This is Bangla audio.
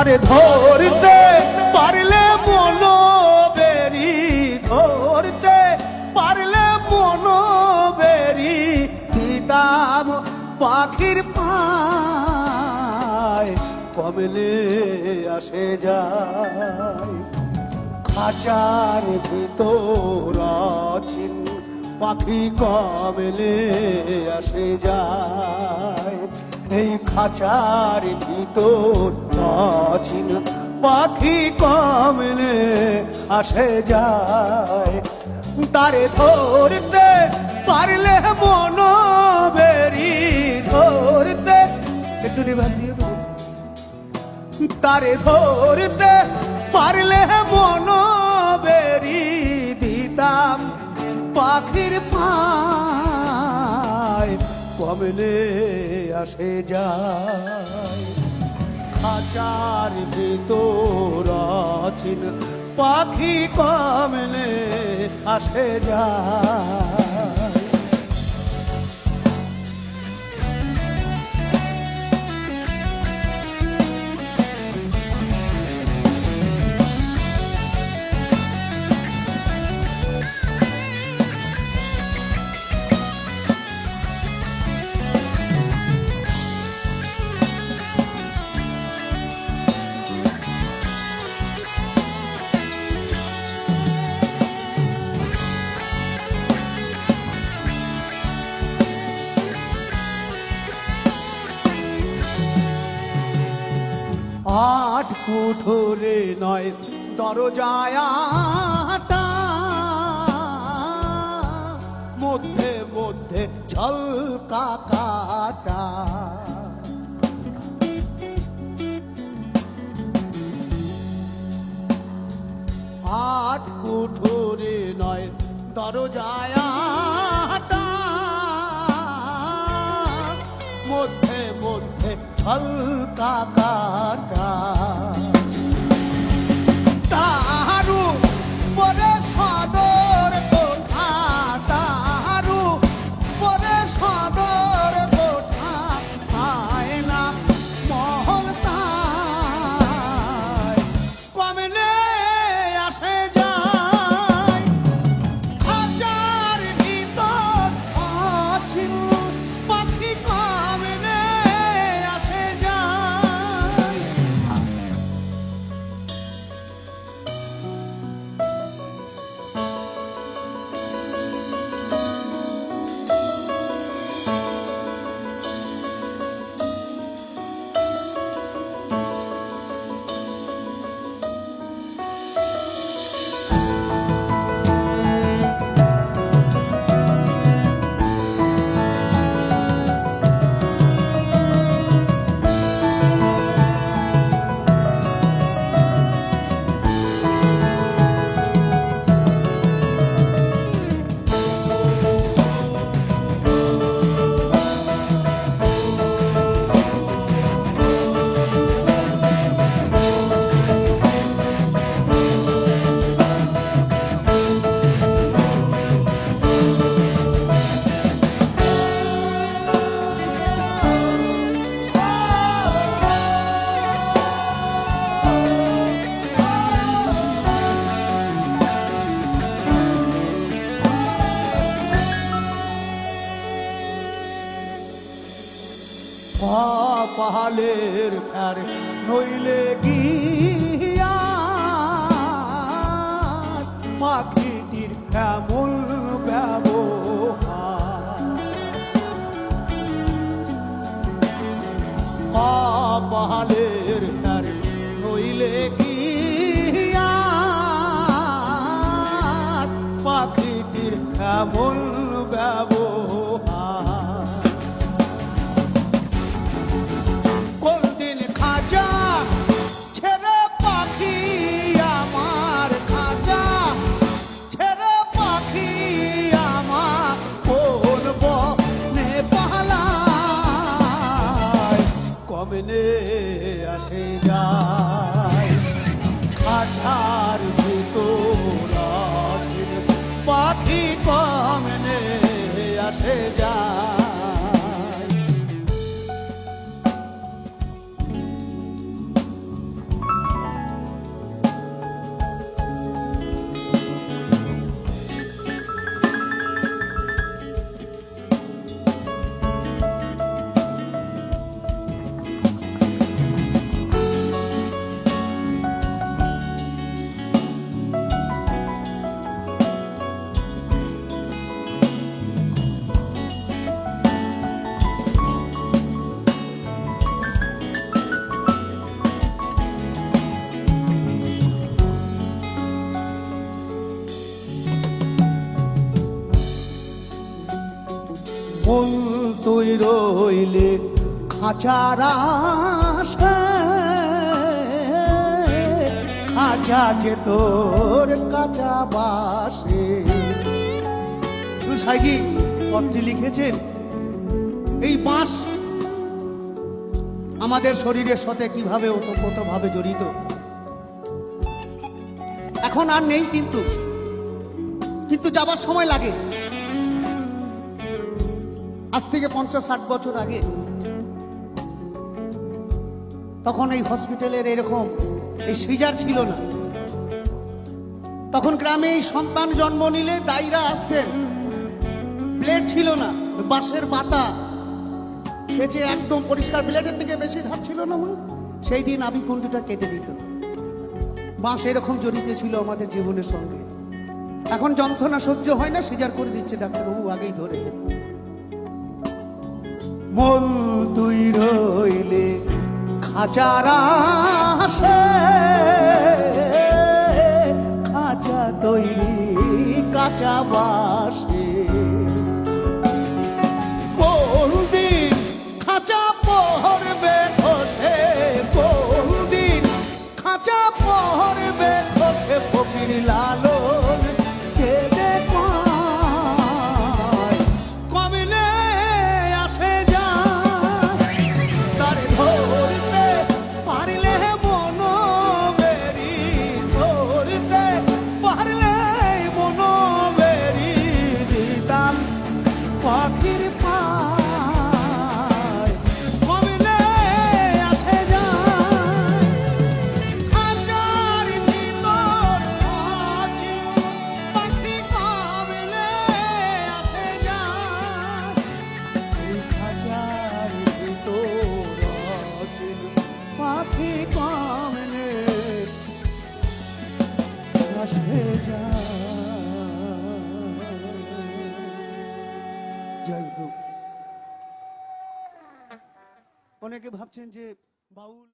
তারে ধরতে পারলে মনো বেরি, ধরতে পারলে মনো বেরি দিতাম পাখির পায়, কমলে আসে যায়। খাঁচার ভিতর আছিন পাখি কমলে আসে যায়, এই খাঁচার ভিতর আছিন পাখি কমলে আসে যায়। তারে ধরতে পারলে মনো বেরি, ধরতে একটু নিবাদ দিয়ে দেবো। তারে ধরতে পারলে মনো বেরি দিতাম পাখির পায়, কমলে আসে যায়। খাঁচার ভিতর আছিন পাখি কমলে আসে যায়। আট কুঠোরে নয় দরজায় আটা, মধ্যে মধ্যে ঝলকা কাটা। আট কুঠোরে নয় দরজায় আটা, মধ্যে মধ্যে ঝলকা কাটা। তাহারু পরে সদর কোঠা, তাহারু পরে সদর কোঠা, আয়না মহল তাই, কমলে আসে যায়। খাঁচার ভিতর আছিন পাখি কমলে আসে যায়। পাহালের ফের নইলে গিয়া পাখিটির এমন ব্যবহার। পাহালের ফের নইলে গিয়া পাখিটির এমন ব্যবহার। কোনদিন খাঁচা ছেড়ে পাখি আমার, খাঁচা ছেড়ে পাখি আমার কোন বনে পালায়, কমলে আসে যায়। খাঁচার ভিতর আছিন পাখি কমলে আসে যায়। রইলে খাঁচার আশে, খাঁচা যে তোর কাঁচা বাসে। সাইজি পত্রে লিখেছেন, এই বাঁশ আমাদের শরীরের সাথে কিভাবে ওতপ্রোতভাবে জড়িত, এখন আর নেই, কিন্তু যাবার সময় লাগে। আজ থেকে 50-60 বছর আগে তখন এই হসপিটালের এরকম এই সিজার ছিল না। তখন গ্রামে এই সন্তান জন্ম নিলে দাইরা আসতেন, ব্লেড ছিল না, বাঁশের বাতা সেচে একদম পরিষ্কার, ব্লেডের থেকে বেশি ধার ছিল না, সেই দিন আবিকুণ্ডটা কেটে দিত। বাঁশ এরকম জড়িত ছিল আমাদের জীবনের সঙ্গে। এখন যন্ত্রণা সহ্য হয় না, সিজার করে দিচ্ছে ডাক্তারবাবু আগেই ধরে। মল তুই রইলে খাঁচার আশে, খাঁচা তৈরি কাঁচা বাসে। কোনদিন খাঁচা পড়বে খসে, কোনদিন খাঁচা পড়বে খসে, ফকির লালন কেঁদে কয় কমলে আসে যায়, তার ধরতে পারলে মন বেরি, ধরতে পারলে মন বেরি, দিতাম পাখির পায়, কমলে আসে যায়। খাঁচার ভিতর আছি, পাখি কমলে আসে যায়। এই খাঁচার ভিতর আছি, পাখি কমলে আসে যায়। জয় হোক। অনেকে ভাবছেন যে বাউল